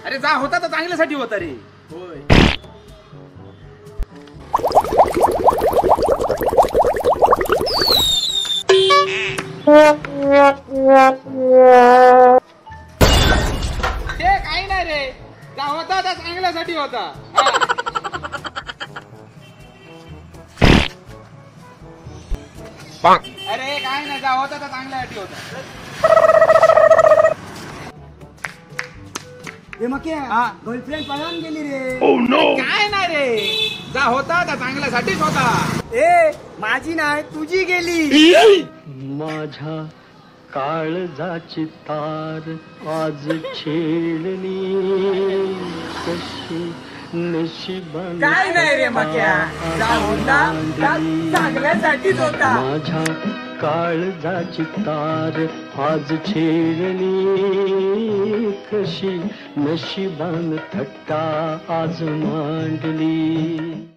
अरे जा होता तर चांगल्यासाठी होता रे. होय. ते काही नाही रे, जा होता तर चांगल्यासाठी होता. अरे काय नाही, जा होता तर चांगल्यासाठी होता. गर्लफ्रेंड पळून गेली रे. काय नाही रे, जा होता तर चांगल्यासाठीच होता. ए माझी नाही तुझी गेली. माझ्या काळजाची तार आज छेडली कशी नशिबाने. काय नाही रे मक्या, जा होता चांगल्यासाठीच होता. माझ्या काळजाची तार आज छेडली कशी नशिबान थट्टा आज मांडली.